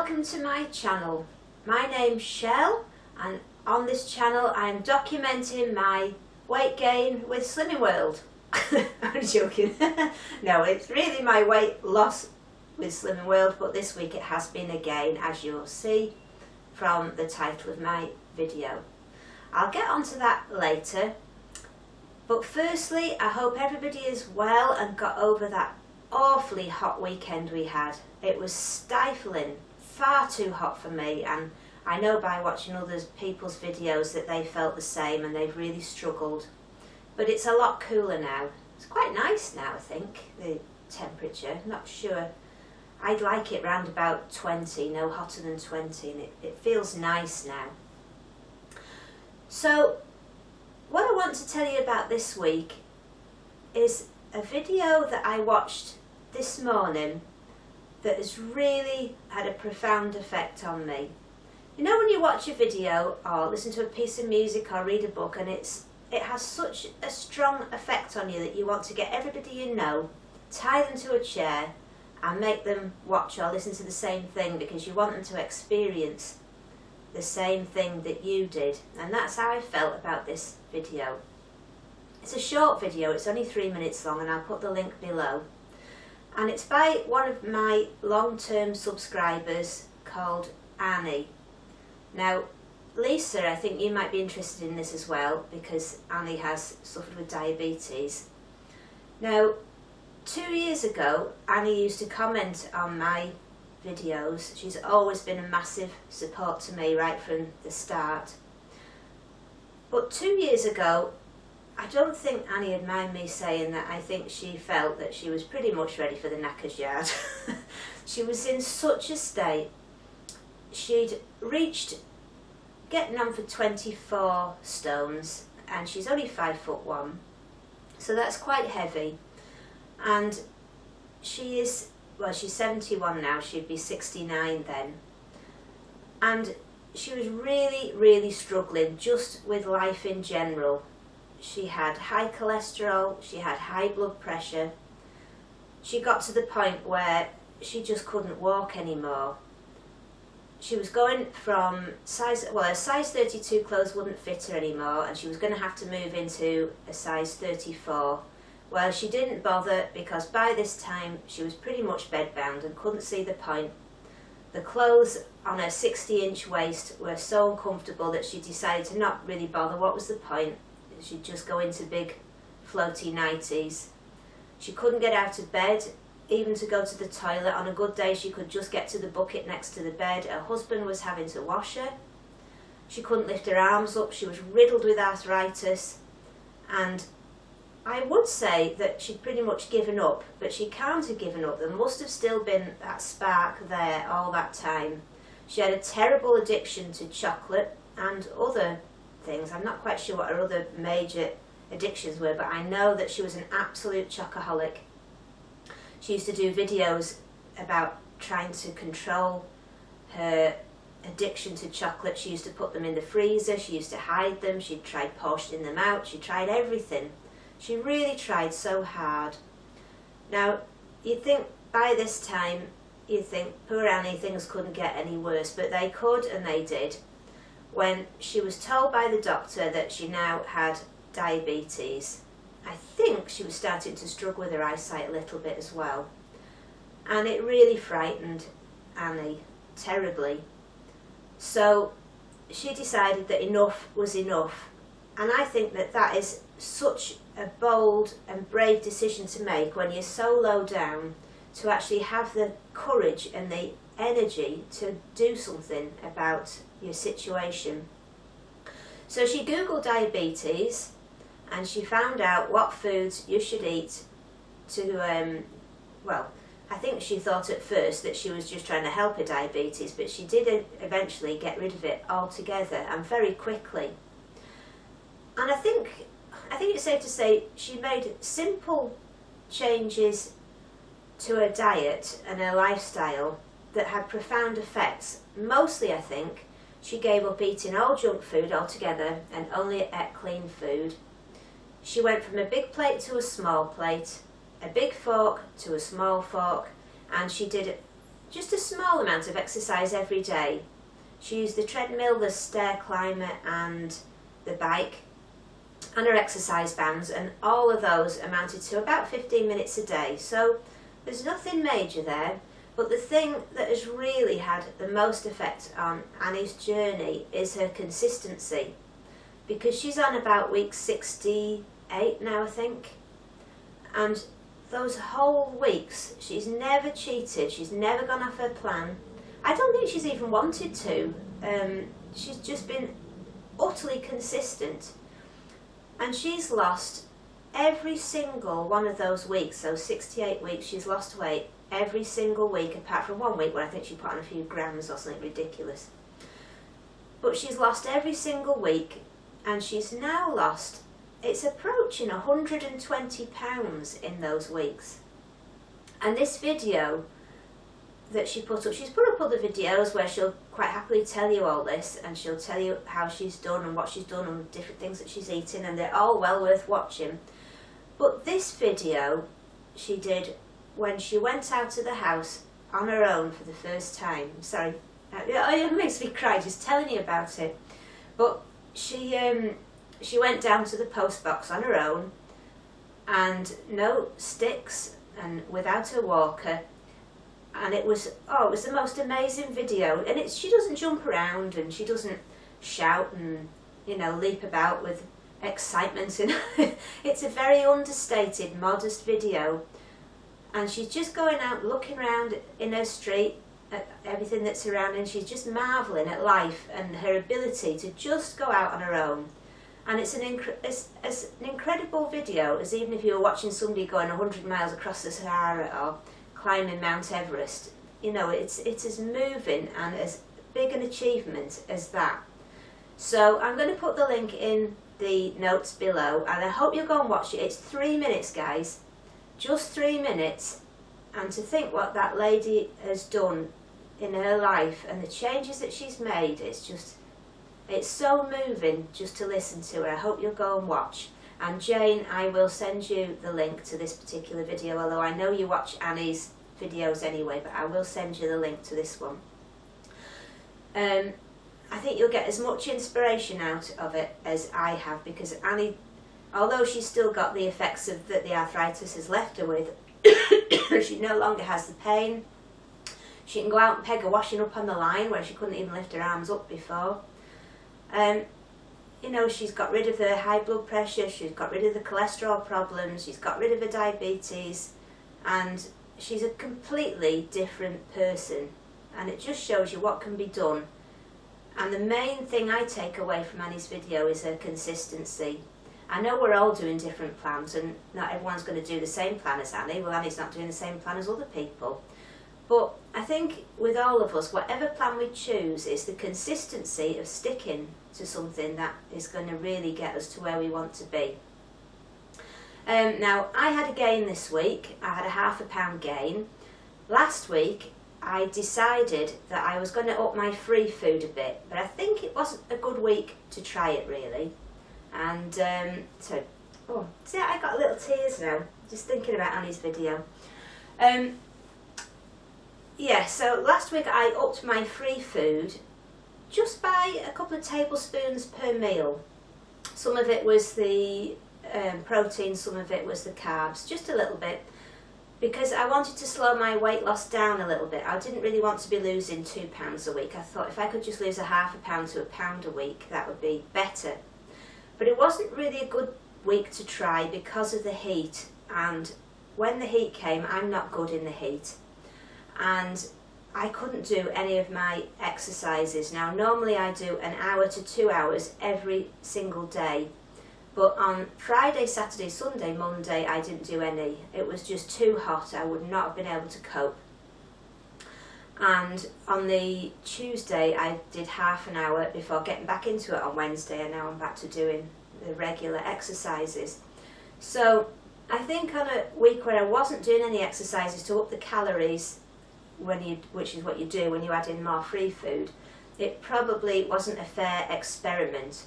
welcome to my channel. My name's Shell and on this channel I am documenting my weight gain with Slimming World. I'm joking. No, it's really my weight loss with Slimming World, but this week it has been a gain, as you'll see from the title of my video. I'll get onto that later, but firstly I hope everybody is well and got over that awfully hot weekend we had. It was stifling, far too hot for me, and I know by watching other people's videos that they felt the same and they've really struggled. But it's a lot cooler now. It's quite nice now, I think, the temperature. Not sure. I'd like it round about 20, no hotter than 20, and it feels nice now. So what I want to tell you about this week is a video that I watched this morning that has really had a profound effect on me. You know when you watch a video or listen to a piece of music or read a book and it has such a strong effect on you that you want to get everybody you know, tie them to a chair and make them watch or listen to the same thing because you want them to experience the same thing that you did. And that's how I felt about this video. It's a short video, it's only 3 minutes long, and I'll put the link below. And it's by one of my long-term subscribers called Annie. Now, Lisa, I think you might be interested in this as well because Annie has suffered with diabetes. Now, 2 years ago, Annie used to comment on my videos. She's always been a massive support to me right from the start. But 2 years ago, I don't think Annie would mind me saying that I think she felt that she was pretty much ready for the knackers yard. She was in such a state. She'd reached getting on for 24 stones and she's only 5'1", so that's quite heavy. And she is, well, she's 71 now, she'd be 69 then. And she was really struggling just with life in general. She had high cholesterol, she had high blood pressure. She got to the point where she just couldn't walk anymore. She was going from her size 32 clothes wouldn't fit her anymore, and she was going to have to move into a size 34. Well, she didn't bother because by this time she was pretty much bedbound and couldn't see the point. The clothes on her 60-inch waist were so uncomfortable that she decided to not really bother. What was the point? She'd just go into big floaty nighties. She couldn't get out of bed, even to go to the toilet. On a good day she could just get to the bucket next to the bed. Her husband was having to wash her. She couldn't lift her arms up. She was riddled with arthritis. And I would say that she'd pretty much given up, but she can't have given up. There must have still been that spark there all that time. She had a terrible addiction to chocolate and other things. I'm not quite sure what her other major addictions were, but I know that she was an absolute chocoholic. She used to do videos about trying to control her addiction to chocolate. She used to put them in the freezer, she used to hide them, she tried portioning them out, she tried everything. She really tried so hard. Now, you'd think by this time, you'd think, poor Annie, things couldn't get any worse, but they could, and they did. When she was told by the doctor that she now had diabetes, I think she was starting to struggle with her eyesight a little bit as well. And it really frightened Annie terribly. So she decided that enough was enough. And I think that that is such a bold and brave decision to make when you're so low down, to actually have the courage and the energy to do something about your situation. So she googled diabetes and she found out what foods you should eat to, well, I think she thought at first that she was just trying to help her diabetes, but she did eventually get rid of it altogether, and very quickly. And I think it's safe to say she made simple changes to her diet and her lifestyle that had profound effects. Mostly, I think, she gave up eating all junk food altogether and only ate clean food. She went from a big plate to a small plate, a big fork to a small fork, and she did just a small amount of exercise every day. She used the treadmill, the stair climber and the bike and her exercise bands, and all of those amounted to about 15 minutes a day. So there's nothing major there, but the thing that has really had the most effect on Annie's journey is her consistency, because she's on about week 68 now, I think, and those whole weeks she's never cheated, she's never gone off her plan. I don't think she's even wanted to. She's just been utterly consistent, and she's lost every single one of those weeks. So 68 weeks she's lost weight every single week, apart from 1 week where I think she put on a few grams or something ridiculous. But she's lost every single week, and she's now lost, it's approaching 120 pounds in those weeks. And this video that she put up, she's put up other videos where she'll quite happily tell you all this, and she'll tell you how she's done and what she's done and different things that she's eaten, and they're all well worth watching. But this video she did when she went out of the house on her own for the first time. Sorry, it makes me cry just telling you about it. But she went down to the post box on her own, and no sticks and without her walker, and it was the most amazing video. And she doesn't jump around and she doesn't shout and leap about with excitement, and it's a very understated, modest video, and she's just going out looking around in her street at everything that's around, and she's just marvelling at life and her ability to just go out on her own. And it's an incredible video, as even if you were watching somebody going 100 miles across the Sahara or climbing Mount Everest. It's as moving and as big an achievement as that. So I'm going to put the link in the notes below, and I hope you'll go and watch it. It's 3 minutes, guys, just 3 minutes, and to think what that lady has done in her life and the changes that she's made, it's so moving just to listen to her. I hope you'll go and watch. And Jane, I will send you the link to this particular video, although I know you watch Annie's videos anyway, but I will send you the link to this one. I think you'll get as much inspiration out of it as I have, because Annie, although she's still got the effects of that the arthritis has left her with, she no longer has the pain. She can go out and peg a washing up on the line where she couldn't even lift her arms up before. She's got rid of her high blood pressure, she's got rid of the cholesterol problems, she's got rid of her diabetes, and she's a completely different person. And it just shows you what can be done. And the main thing I take away from Annie's video is her consistency. I know we're all doing different plans, and not everyone's going to do the same plan as Annie. Well, Annie's not doing the same plan as other people. But I think with all of us, whatever plan we choose, is the consistency of sticking to something that is going to really get us to where we want to be. Now, I had a gain this week. I had a £0.5 pound gain. Last week, I decided that I was going to up my free food a bit, but I think it wasn't a good week to try it, really. And see, I got little tears now, just thinking about Annie's video. So last week I upped my free food just by a couple of tablespoons per meal. Some of it was the protein, some of it was the carbs, just a little bit, because I wanted to slow my weight loss down a little bit. I didn't really want to be losing £2 a week. I thought if I could just lose a £0.5 pound to £1 a week, that would be better. But it wasn't really a good week to try because of the heat, and when the heat came, I'm not good in the heat, and I couldn't do any of my exercises. Now, normally I do 1 hour to 2 hours every single day, but on Friday, Saturday, Sunday, Monday, I didn't do any. It was just too hot. I would not have been able to cope. And on the Tuesday, I did half an hour before getting back into it on Wednesday, and now I'm back to doing the regular exercises. So I think on a week where I wasn't doing any exercises to up the calories, which is what you do when you add in more free food, it probably wasn't a fair experiment.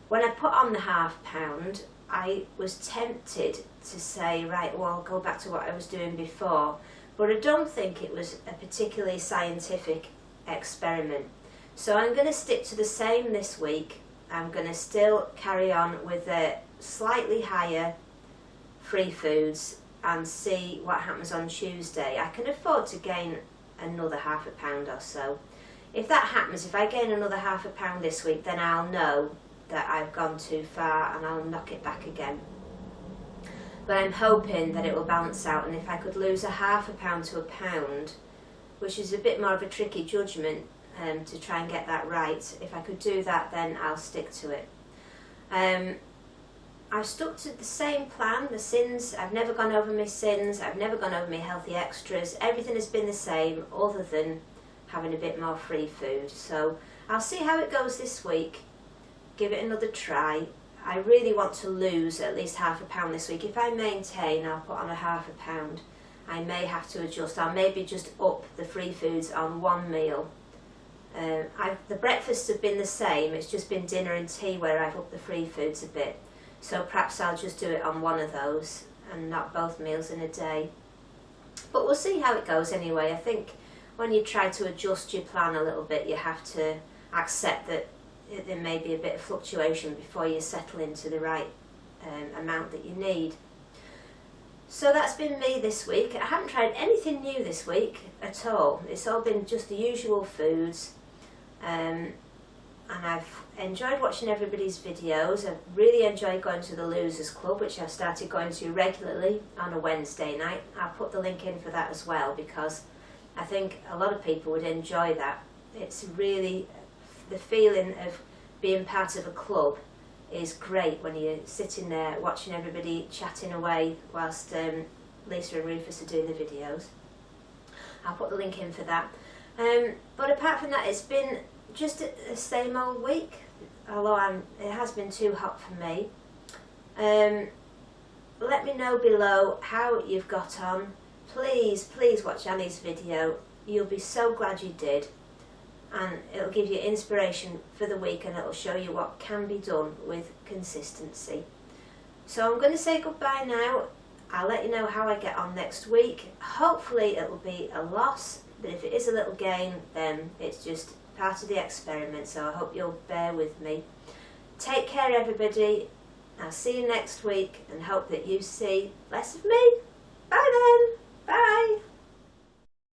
When I put on the £0.5 pound, I was tempted to say, right, well, I'll go back to what I was doing before. but I don't think it was a particularly scientific experiment. So I'm going to stick to the same this week. I'm going to still carry on with the slightly higher free foods and see what happens on Tuesday. I can afford to gain another half a pound or so. If that happens, if I gain another half a pound this week, then I'll know that I've gone too far and I'll knock it back again. But I'm hoping that it will balance out, and if I could lose a half a pound to a pound, which is a bit more of a tricky judgment to try and get that right, if I could do that, then I'll stick to it. I've stuck to the same plan, the sins. I've never gone over my sins, I've never gone over my healthy extras. Everything has been the same other than having a bit more free food. So I'll see how it goes this week, give it another try. I really want to lose at least half a pound this week. If I maintain, I'll put on a half a pound. I may have to adjust. I'll maybe just up the free foods on one meal. The breakfasts have been the same, it's just been dinner and tea where I've upped the free foods a bit. So perhaps I'll just do it on one of those and not both meals in a day. But we'll see how it goes anyway. I think when you try to adjust your plan a little bit, you have to accept that there may be a bit of fluctuation before you settle into the right amount that you need. So that's been me this week. I haven't tried anything new this week at all. It's all been just the usual foods. And I've enjoyed watching everybody's videos. I've really enjoyed going to the Losers Club, which I've started going to regularly on a Wednesday night. I'll put the link in for that as well, because I think a lot of people would enjoy that. It's really, the feeling of being part of a club is great when you're sitting there watching everybody chatting away whilst Lisa and Rufus are doing the videos. I'll put the link in for that. But apart from that, it's been just the same old week, although it has been too hot for me. Let me know below how you've got on. Please watch Annie's video. You'll be so glad you did, and it'll give you inspiration for the week, and it'll show you what can be done with consistency. So I'm going to say goodbye now. I'll let you know how I get on next week. Hopefully it'll be a loss, but if it is a little gain, then it's just part of the experiment, so I hope you'll bear with me. Take care everybody. I'll see you next week and hope that you see less of me. Bye then. Bye.